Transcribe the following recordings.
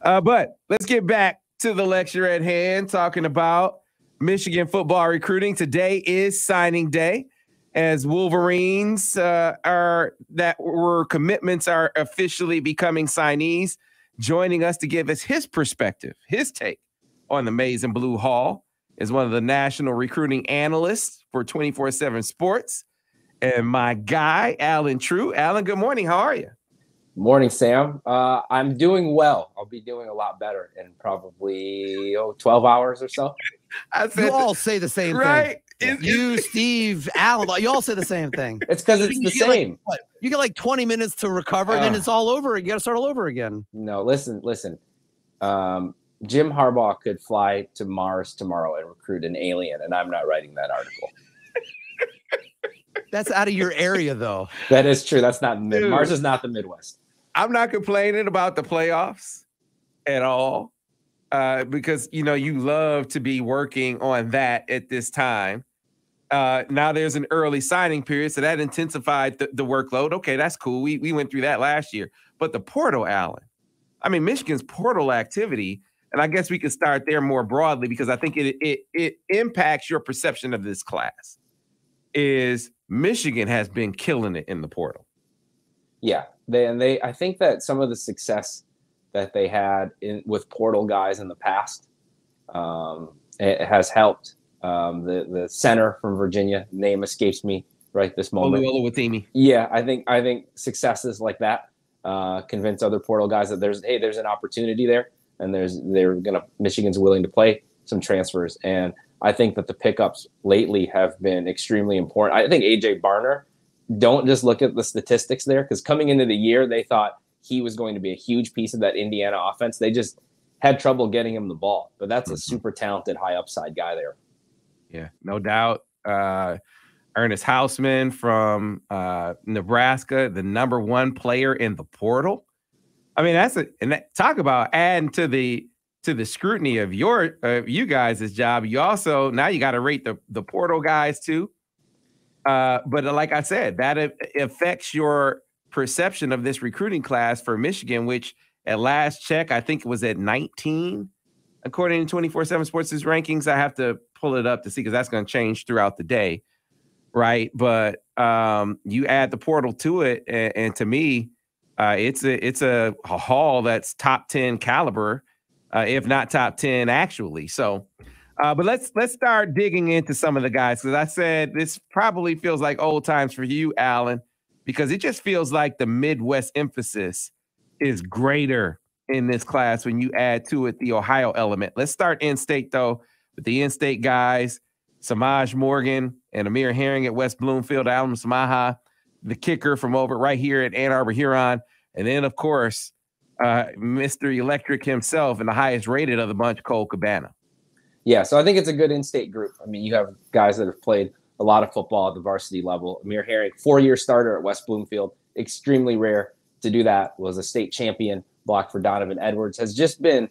But let's get back to the lecture at hand, talking about Michigan football recruiting. Today is signing day, as Wolverines commitments are officially becoming signees. Joining us to give us his perspective, his take on the Maize and Blue Hall is one of the national recruiting analysts for 24/7 Sports, and my guy, Alan Trieu. Alan, good morning. How are you? Morning, Sam. I'm doing well. I'll be doing a lot better in probably 12 hours or so. You all say the same right? thing. You, Steve, Alan, you all say the same thing. It's because it's the same. You get like 20 minutes to recover, and then it's all over. You got to start all over again. No, listen. Jim Harbaugh could fly to Mars tomorrow and recruit an alien, and I'm not writing that article. That's out of your area, though. That is true. That's not Mars is not the Midwest. I'm not complaining about the playoffs at all, because you love to be working on that at this time. Now there's an early signing period, so that intensified the workload. Okay, that's cool. We went through that last year. But the portal, Alan, I mean, Michigan's portal activity, and I guess we could start there more broadly because I think it impacts your perception of this class, is Michigan has been killing it in the portal. Yeah, I think that some of the success that they had with portal guys in the past, it has helped. The center from Virginia, name escapes me right this moment. Oluwatimi. Yeah, I think successes like that convince other portal guys that there's an opportunity there, and Michigan's willing to play some transfers. And I think that the pickups lately have been extremely important. I think AJ Barner, don't just look at the statistics there, because coming into the year they thought he was going to be a huge piece of that Indiana offense. They just had trouble getting him the ball, but that's a super talented, high upside guy there. Yeah, no doubt. Ernest Hausman from Nebraska, the number one player in the portal. I mean, talk about adding to the scrutiny of you guys' job. You also now you got to rate the portal guys too. But like I said, that affects your perception of this recruiting class for Michigan, which at last check I think it was at 19. According to 24/7 Sports' rankings. I have to pull it up to see because that's going to change throughout the day, right? But you add the portal to it, and to me, it's a haul that's top 10 caliber, if not top 10 actually. So, but let's start digging into some of the guys, because I said this probably feels like old times for you, Alan, because it just feels like the Midwest emphasis is greater in this class when you add to it the Ohio element. Let's start in-state, though, with the in-state guys, Samaj Morgan and Amir Herring at West Bloomfield, Alam Samaha, the kicker from over right here at Ann Arbor, Huron, and then, of course, Mr. Electric himself and the highest rated of the bunch, Cole Cabana. Yeah, so I think it's a good in-state group. I mean, you have guys that have played a lot of football at the varsity level. Amir Herring, 4-year starter at West Bloomfield, extremely rare to do that, was a state champion. Block for Donovan Edwards, has just been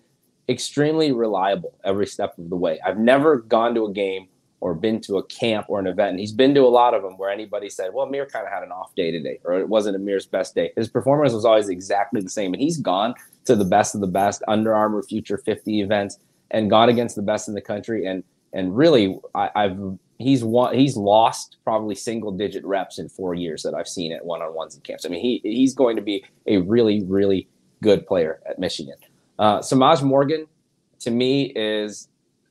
extremely reliable every step of the way. I've never gone to a game or been to a camp or an event, and he's been to a lot of them where anybody said, well, Amir kind of had an off day today, or it wasn't Amir's best day. His performance was always exactly the same, and he's gone to the best of the best, Under Armour Future 50 events, and gone against the best in the country. And really, he's lost probably single-digit reps in 4 years that I've seen at one-on-ones and camps. I mean, he's going to be a really, really good player at Michigan. Samaj Morgan, to me, is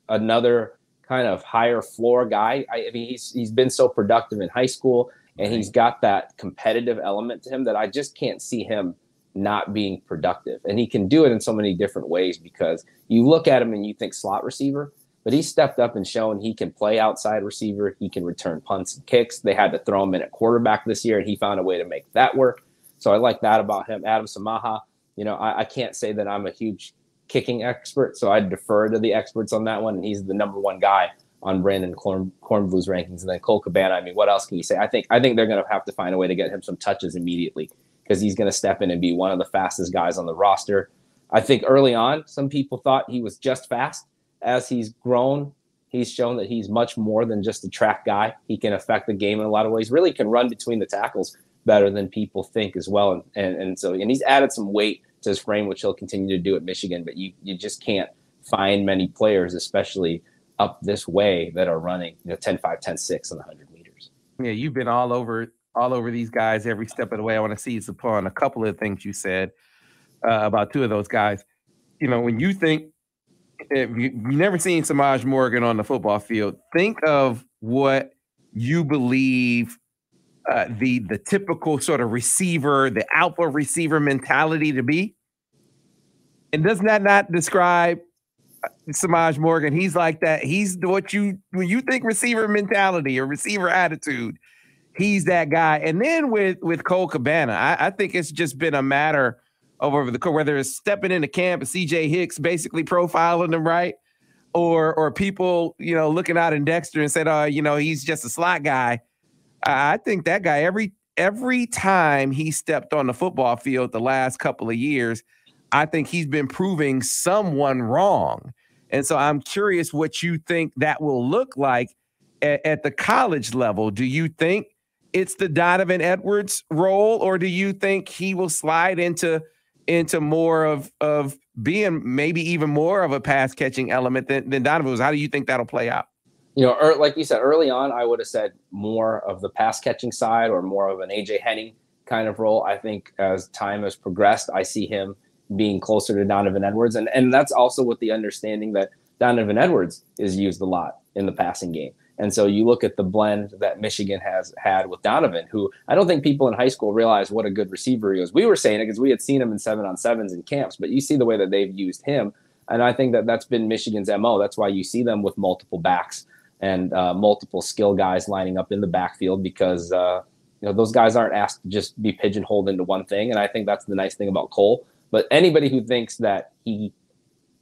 another kind of higher floor guy. I mean, he's been so productive in high school, and he's got that competitive element to him that I just can't see him not being productive. And he can do it in so many different ways, because you look at him and you think slot receiver, but he stepped up and shown he can play outside receiver. He can return punts and kicks. They had to throw him in at quarterback this year, and he found a way to make that work. So I like that about him. Adam Samaha, I can't say that I'm a huge kicking expert, so I defer to the experts on that one, and he's the number one guy on Brandon Kornblue's rankings. And then Cole Cabana, I mean, what else can you say? I think they're going to have to find a way to get him some touches immediately, because he's going to step in and be one of the fastest guys on the roster. I think early on, some people thought he was just fast. As he's grown, he's shown that he's much more than just a track guy. He can affect the game in a lot of ways, really can run between the tackles better than people think as well. And he's added some weight to his frame, which he'll continue to do at Michigan. But you just can't find many players, especially up this way, that are running 10.5, 10.6 on the 100 meters. Yeah, you've been all over these guys every step of the way. I want to seize upon a couple of things you said about two of those guys. When you think, if you've never seen Samaj Morgan on the football field, think of what you believe the typical sort of receiver, the alpha receiver mentality to be. And doesn't that not describe Samaj Morgan? He's like that. He's when you think receiver mentality or receiver attitude, he's that guy. And then with Cole Cabana, I think it's just been a matter of over the course, whether it's stepping into camp and CJ Hicks basically profiling him, right? Or people, looking out in Dexter and said, he's just a slot guy. I think that guy, every time he stepped on the football field the last couple of years, I think he's been proving someone wrong. And so I'm curious what you think that will look like at the college level. Do you think it's the Donovan Edwards role, or do you think he will slide into more of being maybe even more of a pass catching element than Donovan was? How do you think that'll play out? Like you said, early on, I would have said more of the pass catching side or more of an AJ Henning kind of role. I think as time has progressed, I see him being closer to Donovan Edwards. And that's also with the understanding that Donovan Edwards is used a lot in the passing game. And so you look at the blend that Michigan has had with Donovan, who I don't think people in high school realize what a good receiver he was. We were saying it because we had seen him in 7-on-7s in camps, but you see the way that they've used him. And I think that that's been Michigan's MO. That's why you see them with multiple backs and multiple skill guys lining up in the backfield, because those guys aren't asked to just be pigeonholed into one thing. And I think that's the nice thing about Cole. But anybody who thinks that he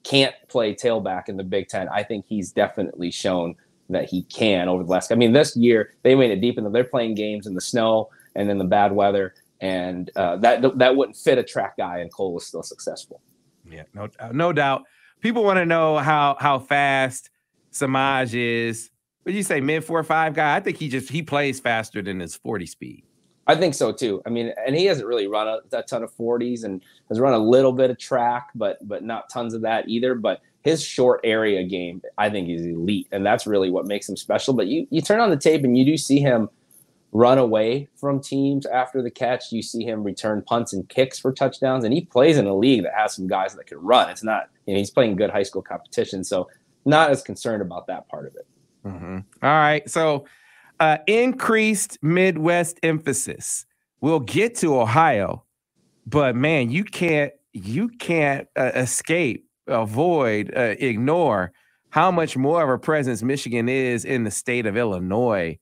can't play tailback in the Big Ten, I think he's definitely shown that he can over the last. I mean, this year they made it deep, and they're playing games in the snow and in the bad weather, and that wouldn't fit a track guy, and Cole was still successful. Yeah, no doubt. People want to know how fast Samaj is. Would you say mid 4.5 guy? I think he plays faster than his 40 speed. I think so too. I mean, and he hasn't really run a ton of 40s and has run a little bit of track, but not tons of that either. But his short area game, I think, is elite, and that's really what makes him special. But you turn on the tape and you do see him run away from teams after the catch. You see him return punts and kicks for touchdowns, and he plays in a league that has some guys that can run. It's not, he's playing good high school competition, so not as concerned about that part of it. Mm-hmm. All right, so increased Midwest emphasis. We'll get to Ohio, but man, you can't avoid, ignore how much more of a presence Michigan is in the state of Illinois.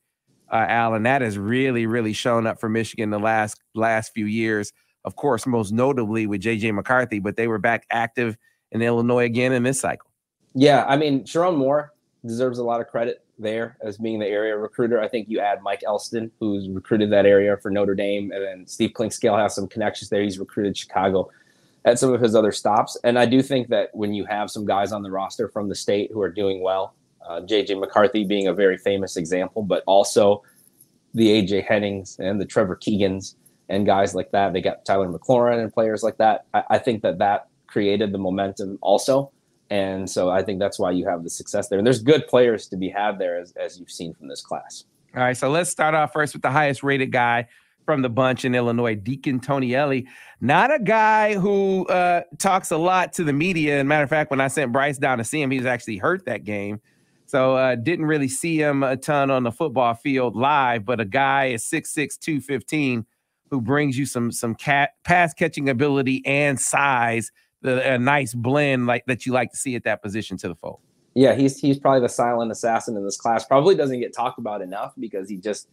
Alan, that has really, really shown up for Michigan the last few years. Of course, most notably with J.J. McCarthy, but they were back active in Illinois again in this cycle. Yeah, I mean, Sharon Moore deserves a lot of credit there as being the area recruiter. I think you add Mike Elston, who's recruited that area for Notre Dame, and then Steve Klinkscale has some connections there. He's recruited Chicago at some of his other stops. And I do think that when you have some guys on the roster from the state who are doing well, J.J. McCarthy being a very famous example, but also the A.J. Hennings and the Trevor Keegans and guys like that. They got Tyler McLaurin and players like that. I think that created the momentum also. And so I think that's why you have the success there. And there's good players to be had there, as you've seen from this class. All right, so let's start off first with the highest rated guy from the bunch in Illinois, Deacon Tonielli. Not a guy who talks a lot to the media. As a matter of fact, when I sent Bryce down to see him, he was actually hurt that game. So didn't really see him a ton on the football field live, but a guy is 6'6", 215 who brings you some pass catching ability and size, a nice blend like that you like to see at that position to the fold. Yeah, he's probably the silent assassin in this class. Probably doesn't get talked about enough because he just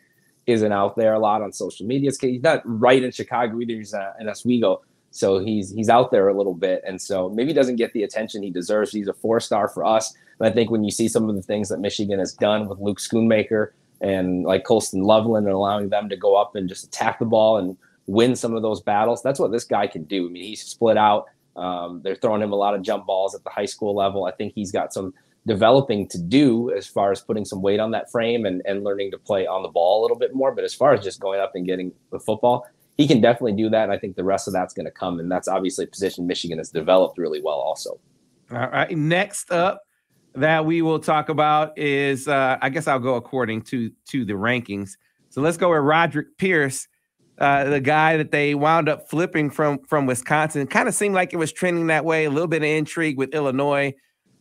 isn't out there a lot on social media. He's not right in Chicago either. He's in Oswego, so he's out there a little bit, and so maybe he doesn't get the attention he deserves. He's a 4-star for us, and I think when you see some of the things that Michigan has done with Luke Schoonmaker and like Colston Loveland and allowing them to go up and just attack the ball and win some of those battles, that's what this guy can do. I mean, he's split out. They're throwing him a lot of jump balls at the high school level. I think he's got some developing to do as far as putting some weight on that frame and learning to play on the ball a little bit more. But as far as just going up and getting the football, he can definitely do that. And I think the rest of that's going to come. And that's obviously a position Michigan has developed really well also. All right. Next up that we will talk about is, I guess I'll go according to the rankings. So let's go with Roderick Pierce, the guy that they wound up flipping from Wisconsin. Kind of seemed like it was trending that way, a little bit of intrigue with Illinois.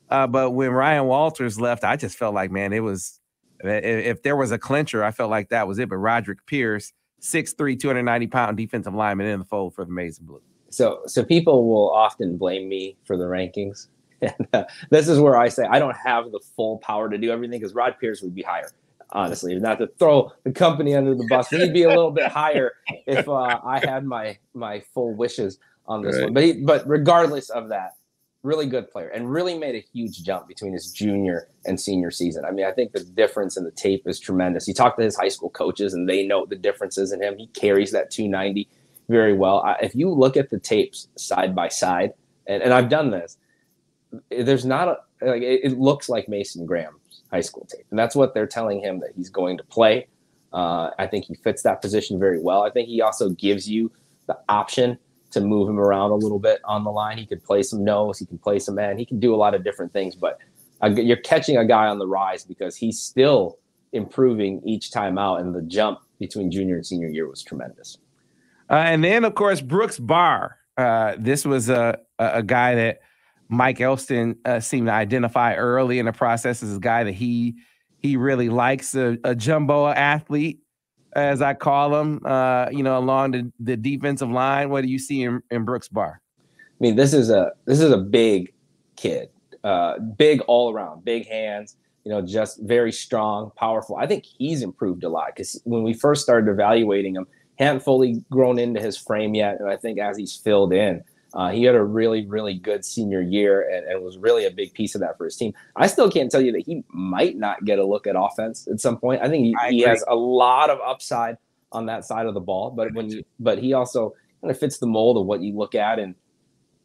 But when Ryan Walters left, I just felt like, man, it was, if there was a clincher, I felt like that was it. But Roderick Pierce, 6'3", 290-pound defensive lineman in the fold for the Maize and Blue. So people will often blame me for the rankings. And this is where I say I don't have the full power to do everything, because Rod Pierce would be higher, honestly. Not to throw the company under the bus, but he'd be a little bit higher if I had my full wishes on this one. But regardless of that, really good player and really made a huge jump between his junior and senior season. I mean, I think the difference in the tape is tremendous. You talk to his high school coaches and they note the differences in him. He carries that 290 very well. If you look at the tapes side by side, and I've done this, there's not it looks like Mason Graham's high school tape. And that's what they're telling him that he's going to play. I think he fits that position very well. I think he also gives you the option to move him around a little bit on the line. He could play some nose. He can play some man. He can do a lot of different things. But you're catching a guy on the rise because he's still improving each time out. And the jump between junior and senior year was tremendous. And then, of course, Brooks Barr. This was a guy that Mike Elston seemed to identify early in the process as a guy that he really likes, a jumbo athlete, as I call him, along the defensive line. What do you see in Brooks Barr? I mean, this is a big kid, big all around, big hands, just very strong, powerful. I think he's improved a lot, because when we first started evaluating him, he hadn't fully grown into his frame yet. And I think as he's filled in, he had a really, really good senior year and was really a big piece of that for his team. I still can't tell you that he might not get a look at offense at some point. I think he has a lot of upside on that side of the ball, but he also kind of fits the mold of what you look at in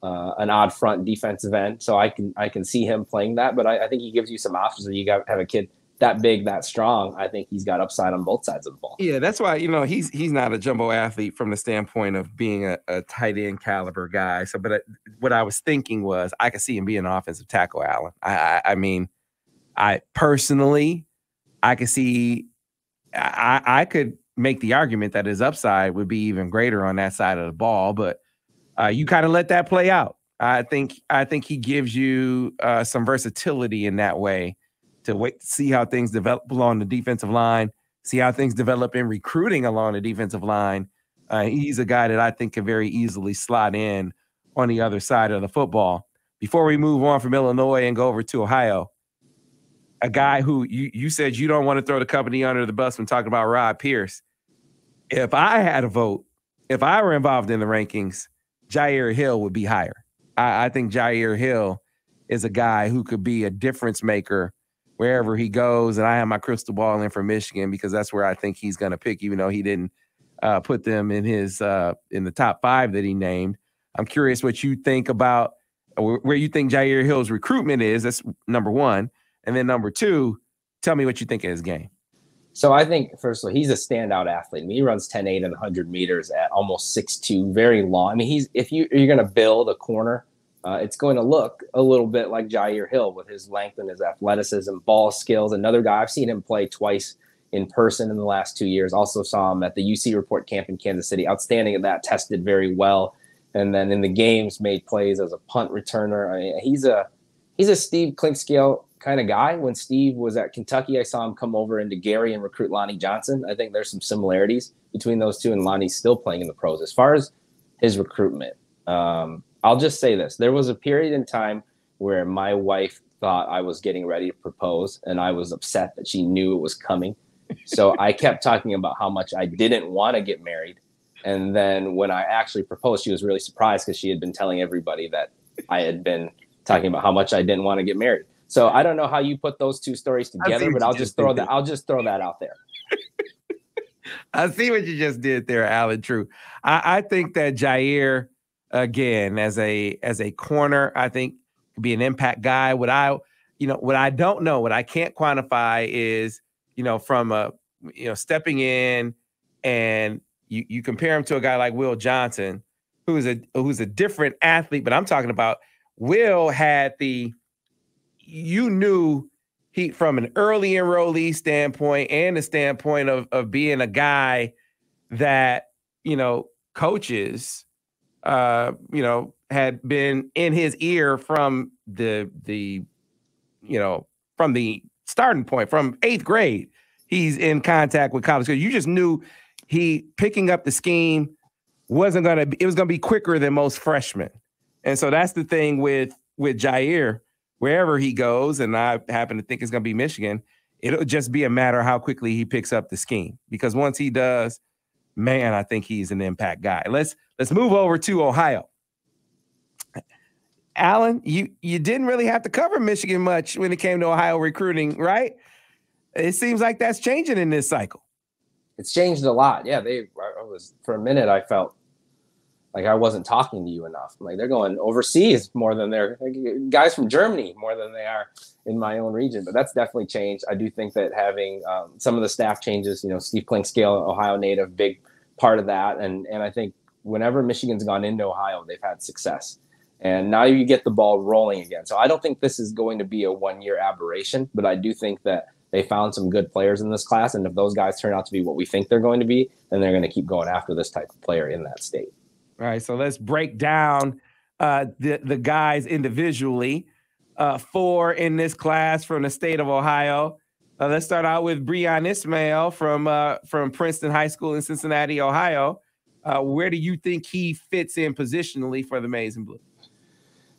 an odd front defensive end. So I can see him playing that, but I think he gives you some options. That you have a kid that big, that strong. I think he's got upside on both sides of the ball. Yeah, that's why, he's not a jumbo athlete from the standpoint of being a tight end caliber guy. So, but what I was thinking was I could see him being an offensive tackle, Allen. I mean, I personally, I could see, I could make the argument that his upside would be even greater on that side of the ball, but you kind of let that play out. I think he gives you some versatility in that way, to wait to see how things develop along the defensive line, see how things develop in recruiting along the defensive line. He's a guy that I think can very easily slot in on the other side of the football. Before we move on from Illinois and go over to Ohio, a guy who you said you don't want to throw the company under the bus when talking about Rod Pierce. If I had a vote, if I were involved in the rankings, Jair Hill would be higher. I think Jair Hill is a guy who could be a difference maker wherever he goes. And I have my crystal ball in for Michigan, because that's where I think he's going to pick, even though he didn't put them in his in the top 5 that he named. I'm curious what you think about where you think Jair Hill's recruitment is. That's number one. And then number 2, tell me what you think of his game. So I think, first of all, he's a standout athlete. I mean, he runs 10.8 and 100 meters at almost 6'2", very long. I mean, if you're going to build a corner, it's going to look a little bit like Jair Hill with his length and his athleticism, ball skills. Another guy, I've seen him play twice in person in the last 2 years. Also saw him at the UC Report camp in Kansas City. Outstanding at that, tested very well. And then in the games, made plays as a punt returner. I mean, he's a Steve Clinkscale kind of guy. When Steve was at Kentucky, I saw him come over into Gary and recruit Lonnie Johnson. I think there's some similarities between those two, and Lonnie's still playing in the pros. As far as his recruitment, I'll just say this. There was a period in time where my wife thought I was getting ready to propose, and I was upset that she knew it was coming. So I kept talking about how much I didn't want to get married. And then when I actually proposed, she was really surprised, because she had been telling everybody that I had been talking about how much I didn't want to get married. So I don't know how you put those two stories together, but I'll just throw that out there. I see what you just did there, Alan. True. I think that Jair, again, as a corner, I think could be an impact guy. What I don't know, what I can't quantify is, from stepping in and you compare him to a guy like Will Johnson, who's a different athlete, but I'm talking about Will had you knew he, from an early enrollee standpoint and the standpoint of being a guy that, coaches, had been in his ear from from the starting point, from 8th grade. He's in contact with college. So you just knew he picking up the scheme it was going to be quicker than most freshmen. And so that's the thing with Jair, wherever he goes, and I happen to think it's going to be Michigan, it'll just be a matter of how quickly he picks up the scheme. Because once he does, man, I think he's an impact guy. Let's move over to Ohio. Alan, you didn't really have to cover Michigan much when it came to Ohio recruiting, right? It seems like that's changing in this cycle. It's changed a lot. Yeah, for a minute, I felt like I wasn't talking to you enough. Like, they're going overseas more than guys from Germany more than they are in my own region. But that's definitely changed. I do think that having some of the staff changes, Steve Clinkscale, Ohio native, big part of that. And I think whenever Michigan's gone into Ohio, they've had success. And now you get the ball rolling again. So I don't think this is going to be a one-year aberration, but I do think that they found some good players in this class. And if those guys turn out to be what we think they're going to be, then they're going to keep going after this type of player in that state. All right, so let's break down the guys individually. 4 in this class from the state of Ohio. Let's start out with Breon Ismail from Princeton High School in Cincinnati, Ohio. Where do you think he fits in positionally for the Maize and Blue?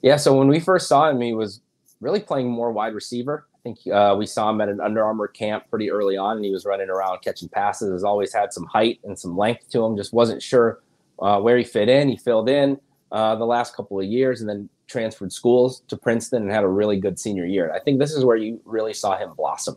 Yeah, so when we first saw him, he was really playing more wide receiver. I think we saw him at an Under Armour camp pretty early on, and he was running around catching passes. Has always had some height and some length to him. Just wasn't sure where he fit in. He filled in the last couple of years and then transferred schools to Princeton and had a really good senior year. I think this is where you really saw him blossom.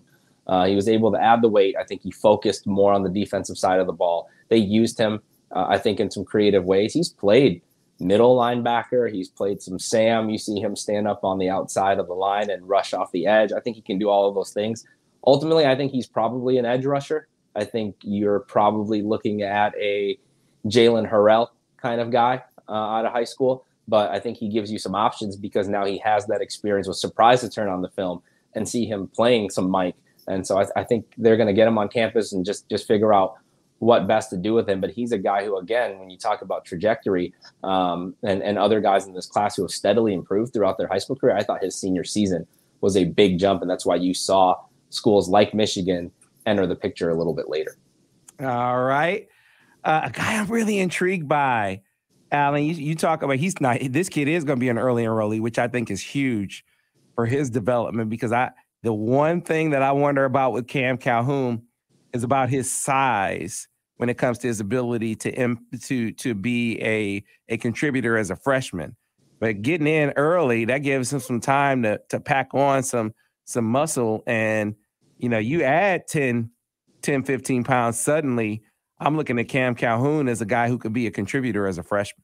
He was able to add the weight. I think he focused more on the defensive side of the ball. They used him, I think, in some creative ways. He's played middle linebacker. He's played some Sam. You see him stand up on the outside of the line and rush off the edge. I think he can do all of those things. Ultimately, I think he's probably an edge rusher. I think you're probably looking at a Jalen Harrell kind of guy out of high school. But I think he gives you some options because now he has that experience. Was surprised to turn on the film and see him playing some Mike. And so I think they're going to get him on campus and just figure out what best to do with him. But he's a guy who, again, when you talk about trajectory and other guys in this class who have steadily improved throughout their high school career, I thought his senior season was a big jump. And that's why you saw schools like Michigan enter the picture a little bit later. All right. A guy I'm really intrigued by, Alan, you talk about this kid is going to be an early enrollee, which I think is huge for his development because the one thing that I wonder about with Cam Calhoun is about his size when it comes to his ability to be a contributor as a freshman. But getting in early, that gives him some time to pack on some muscle. And, you add 10, 15 pounds, suddenly I'm looking at Cam Calhoun as a guy who could be a contributor as a freshman.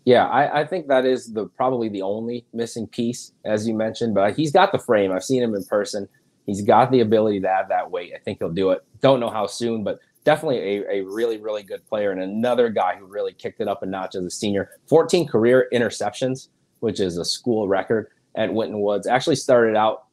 Yeah, I think that is probably the only missing piece, as you mentioned. But he's got the frame. I've seen him in person. He's got the ability to add that weight. I think he'll do it. Don't know how soon, but definitely a really, really good player and another guy who really kicked it up a notch as a senior. 14 career interceptions, which is a school record at Winton Woods. Actually started out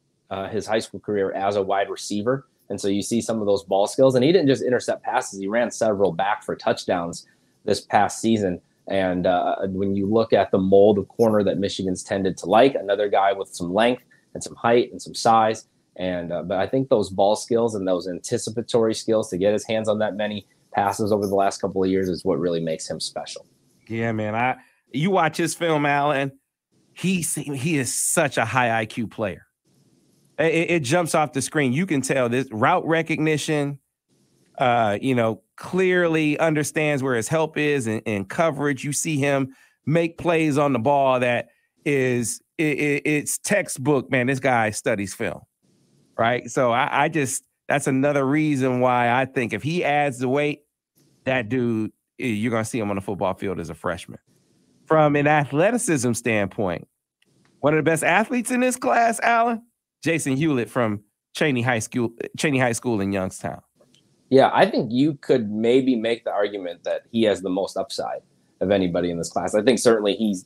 his high school career as a wide receiver. And so you see some of those ball skills. And he didn't just intercept passes. He ran several back for touchdowns this past season. And when you look at the mold of corner that Michigan's tended to like, another guy with some length and some height and some size. And but I think those ball skills and those anticipatory skills to get his hands on that many passes over the last couple of years is what really makes him special. Yeah, man. You watch his film, Alan. He is such a high IQ player. It jumps off the screen. You can tell this route recognition, clearly understands where his help is and coverage. You see him make plays on the ball that it's textbook, man. This guy studies film. Right. So that's another reason why I think if he adds the weight, that dude, you're going to see him on the football field as a freshman. From an athleticism standpoint, one of the best athletes in this class, Alan, Jason Hewlett from Cheney High School in Youngstown. Yeah, I think you could maybe make the argument that he has the most upside of anybody in this class. I think certainly he's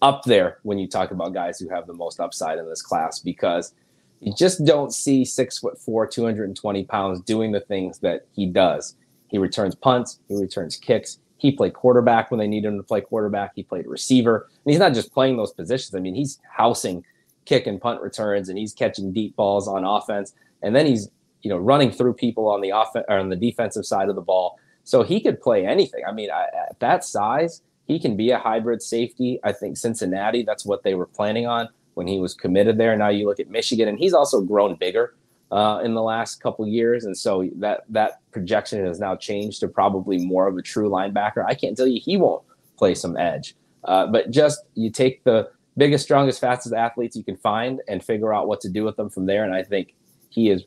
up there when you talk about guys who have the most upside in this class, because you just don't see 6'4", 220 pounds doing the things that he does. He returns punts, he returns kicks. He played quarterback when they needed him to play quarterback. He played receiver, and he's not just playing those positions. I mean, he's housing kick and punt returns, and he's catching deep balls on offense, and then he's running through people on the offense or on the defensive side of the ball. So he could play anything. I mean, at that size, he can be a hybrid safety. I think Cincinnati, that's what they were planning on when he was committed there. Now you look at Michigan, and he's also grown bigger in the last couple of years. And so that projection has now changed to probably more of a true linebacker. I can't tell you he won't play some edge. But just you take the biggest, strongest, fastest athletes you can find and figure out what to do with them from there. And I think he is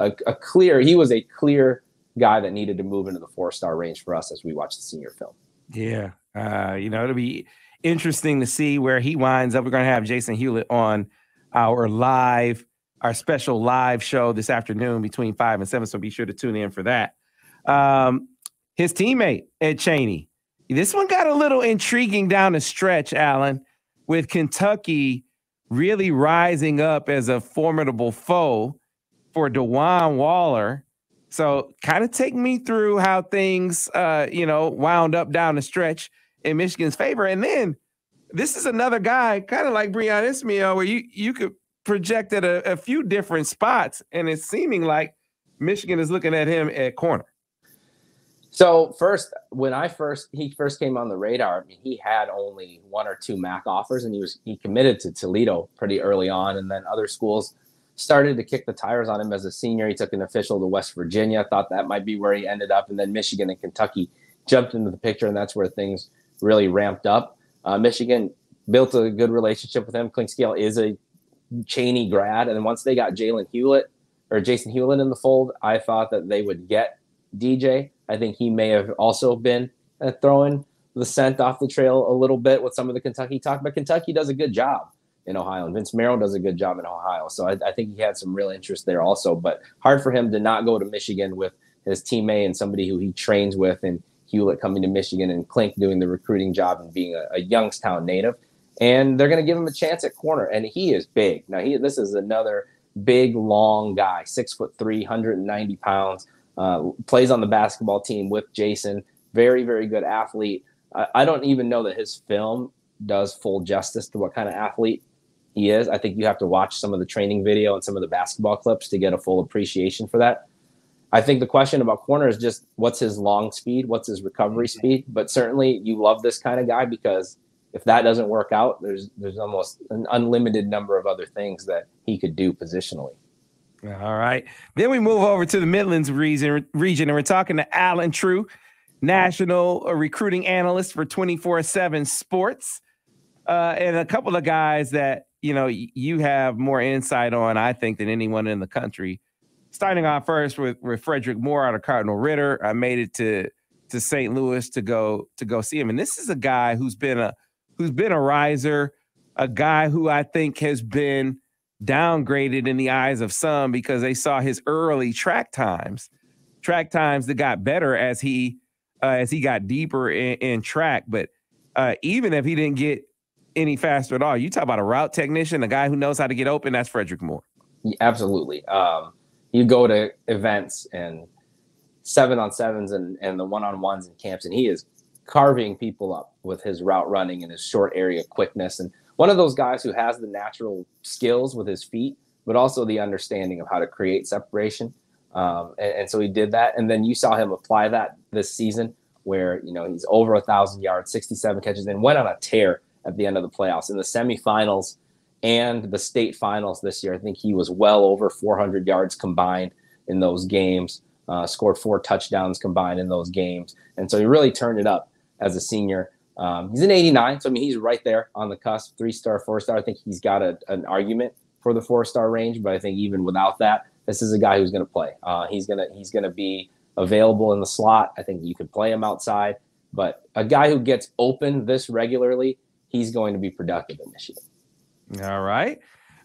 he was a clear guy that needed to move into the 4-star range for us as we watch the senior film. Yeah. It'll be interesting to see where he winds up. We're going to have Jason Hewlett on our special live show this afternoon between 5 and 7. So be sure to tune in for that. His teammate, Ed Chaney. This one got a little intriguing down the stretch, Alan, with Kentucky really rising up as a formidable foe for DeJuan Waller. So kind of take me through how things, wound up down the stretch in Michigan's favor. And then this is another guy, kind of like Breon Ismail, where you could project at a few different spots, and it's seeming like Michigan is looking at him at corner. So when he first came on the radar, I mean, he had only 1 or 2 MAC offers, and he committed to Toledo pretty early on, and then other schools started to kick the tires on him as a senior. He took an official to West Virginia, thought that might be where he ended up, and then Michigan and Kentucky jumped into the picture, and that's where things really ramped up. Michigan built a good relationship with him. Clinkscale is a Chaney grad, and once they got Jason Hewlett in the fold, I thought that they would get DJ. I think he may have also been throwing the scent off the trail a little bit with some of the Kentucky talk, but Kentucky does a good job in Ohio, and Vince Merrill does a good job in Ohio. So I think he had some real interest there also, but hard for him to not go to Michigan with his teammate and somebody who he trains with, and Hewlett coming to Michigan and Klink doing the recruiting job and being a Youngstown native. And they're going to give him a chance at corner, and he is big. Now, this is another big, long guy, 6'3", 190 pounds, plays on the basketball team with Jason, very, very good athlete. I don't even know that his film does full justice to what kind of athlete he is. I think you have to watch some of the training video and some of the basketball clips to get a full appreciation for that. I think the question about corner is just what's his long speed, what's his recovery speed. But certainly you love this kind of guy, because if that doesn't work out, there's almost an unlimited number of other things that he could do positionally. All right. Then we move over to the Midlands region, and we're talking to Alan Trieu, National Recruiting Analyst for 24/7 Sports, and a couple of guys that you have more insight on, I think, than anyone in the country. Starting off first with Frederick Moore out of Cardinal Ritter. I made it to St. Louis to go see him, and this is a guy who's been a riser, a guy who I think has been downgraded in the eyes of some because they saw his early track times that got better as he got deeper in track. But even if he didn't get any faster at all, you talk about a route technician, a guy who knows how to get open, that's Frederick Moore. Yeah, absolutely. You go to events and 7-on-7s and the 1-on-1s in camps, and he is carving people up with his route running and his short area quickness. And one of those guys who has the natural skills with his feet, but also the understanding of how to create separation. And so he did that. And then you saw him apply that this season where, he's over 1,000 yards, 67 catches, and went on a tear at the end of the playoffs. In the semifinals and the state finals this year, I think he was well over 400 yards combined in those games, scored 4 touchdowns combined in those games. And so he really turned it up as a senior. He's an 89, so he's right there on the cusp, 3-star, 4-star. I think he's got an argument for the 4-star range, but I think even without that, this is a guy who's going to play. He's gonna be available in the slot. I think you could play him outside, but a guy who gets open this regularly, he's going to be productive in Michigan. All right.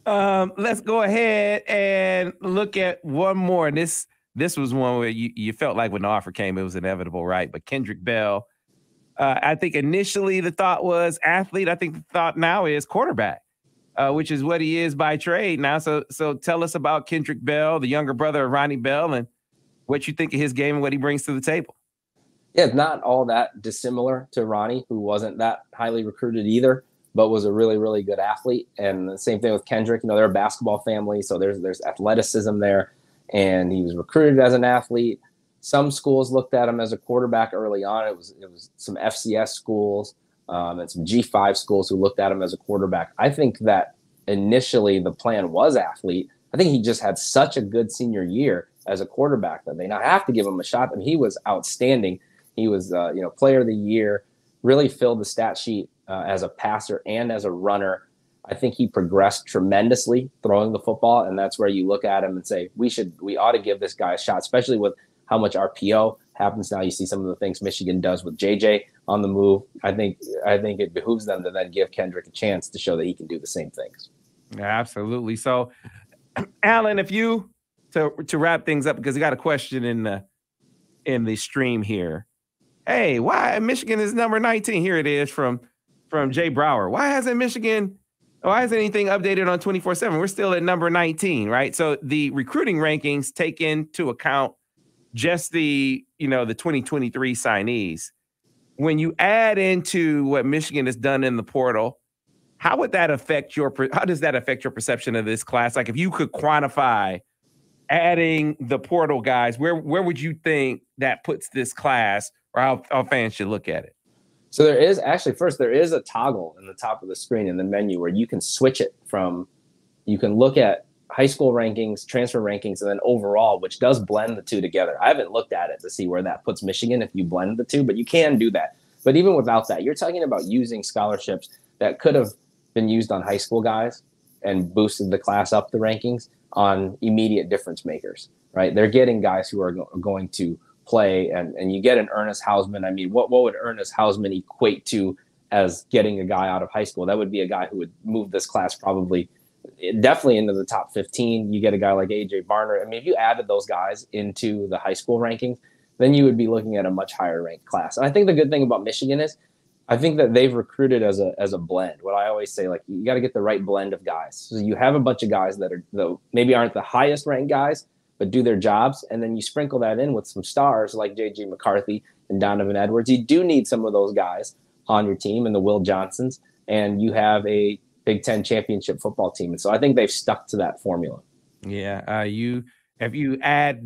Let's go ahead and look at one more. This this was one where you felt like when the offer came, it was inevitable, right? But Kendrick Bell, I think initially the thought was athlete. I think the thought now is quarterback, which is what he is by trade now. So tell us about Kendrick Bell, the younger brother of Ronnie Bell, and what you think of his game and what he brings to the table. Yeah, not all that dissimilar to Ronnie, who wasn't that highly recruited either, but was a really, really good athlete. And the same thing with Kendrick. They're a basketball family, so there's athleticism there. And he was recruited as an athlete. Some schools looked at him as a quarterback early on. It was some FCS schools and some G5 schools who looked at him as a quarterback. I think that initially the plan was athlete. I think he just had such a good senior year as a quarterback that they now have to give him a shot. And he was outstanding. He was, player of the year, really filled the stat sheet as a passer and as a runner. I think he progressed tremendously throwing the football. And that's where you look at him and say, we ought to give this guy a shot, especially with how much RPO happens now. You see some of the things Michigan does with JJ on the move. I think it behooves them to then give Kendrick a chance to show that he can do the same things. Yeah, absolutely. So, Alan, if you to wrap things up, because we got a question in the stream here. Hey, why Michigan is number 19? Here it is from Jay Brower. Why hasn't anything updated on 24/7? We're still at number 19, right? So the recruiting rankings take into account just the 2023 signees. When you add into what Michigan has done in the portal, how does that affect your perception of this class? Like if you could quantify adding the portal guys, where would you think that puts this class, or how fans should look at it? So there is a toggle in the top of the screen in the menu where you can switch it you can look at high school rankings, transfer rankings, and then overall, which does blend the two together. I haven't looked at it to see where that puts Michigan if you blend the two, but you can do that. But even without that, you're talking about using scholarships that could have been used on high school guys and boosted the class up the rankings on immediate difference makers, right? They're getting guys who are going to play, and you get an Ernest Hausman. I mean, what would Ernest Hausman equate to as getting a guy out of high school? That would be a guy who would move this class definitely into the top 15. You get a guy like AJ Barner. I mean, if you added those guys into the high school rankings, then you would be looking at a much higher ranked class. And I think the good thing about Michigan is I think that they've recruited as a blend. What I always say, like, you got to get the right blend of guys. So you have a bunch of guys that maybe aren't the highest ranked guys, but do their jobs. And then you sprinkle that in with some stars like J.J. McCarthy and Donovan Edwards. You do need some of those guys on your team, and the Will Johnsons, and you have a Big Ten championship football team. And so I think they've stuck to that formula. Yeah. If you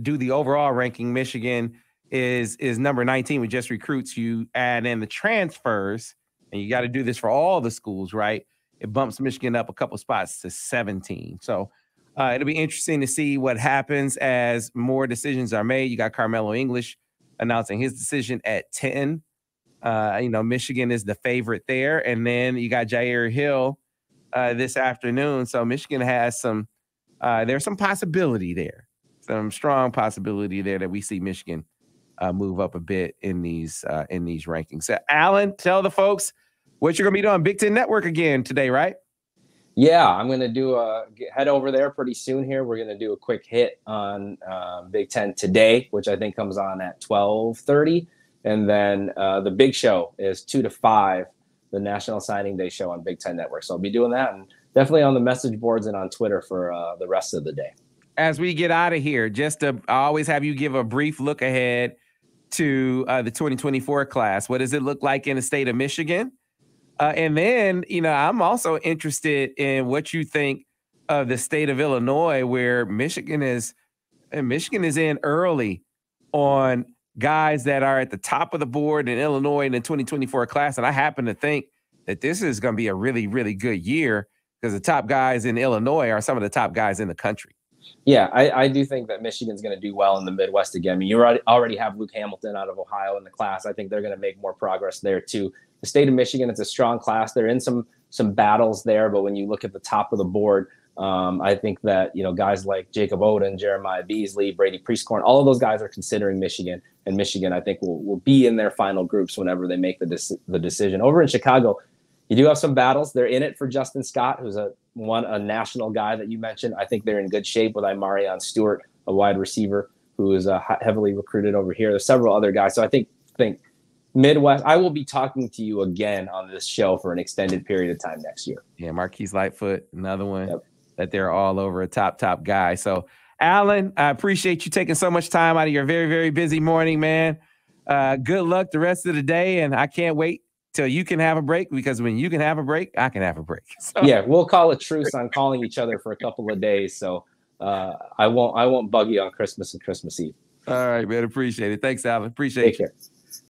do the overall ranking, Michigan is number 19 with just recruits. You add in the transfers, and you got to do this for all the schools, right? It bumps Michigan up a couple spots to 17. So it'll be interesting to see what happens as more decisions are made. You got Carmelo English announcing his decision at 10. Michigan is the favorite there. And then you got Jair Hill this afternoon. So Michigan has there's some possibility there, some strong possibility there that we see Michigan move up a bit in these rankings. So Alan, tell the folks what you're going to be doing on Big Ten Network again today, right? Yeah, I'm going to head over there pretty soon here. We're going to do a quick hit on Big Ten Today, which I think comes on at 12:30. And then the big show is 2 to 5, the National Signing Day show on Big Ten Network. So I'll be doing that, and definitely on the message boards and on Twitter for the rest of the day. As we get out of here, I always have you give a brief look ahead to the 2024 class. What does it look like in the state of Michigan? And then, I'm also interested in what you think of the state of Illinois, where Michigan is in early on guys that are at the top of the board in Illinois in the 2024 class. And I happen to think that this is going to be a really, really good year because the top guys in Illinois are some of the top guys in the country. Yeah, I do think that Michigan's going to do well in the Midwest again. I mean, you already have Luke Hamilton out of Ohio in the class. I think they're going to make more progress there too. The state of Michigan, it's a strong class. They're in some battles there, but when you look at the top of the board, I think that guys like Jacob Oden, Jeremiah Beasley, Brady Priestcorn, all of those guys are considering Michigan, and Michigan I think will be in their final groups whenever they make the decision. Over in Chicago, you do have some battles. They're in it for Justin Scott, who's a national guy that you mentioned. I think they're in good shape with Imarion Stewart, a wide receiver who is heavily recruited over here. There's several other guys. So I think Midwest, I will be talking to you again on this show for an extended period of time next year. Yeah, Marquise Lightfoot, another one. Yep. That they're all over a top guy. So, Alan, I appreciate you taking so much time out of your very, very busy morning, man. Good luck the rest of the day, and I can't wait till you can have a break, because when you can have a break, I can have a break. So. Yeah, we'll call a truce on calling each other for a couple of days. So I won't bug you on Christmas and Christmas Eve. All right, man. Appreciate it. Thanks, Alan. Appreciate Take you. care.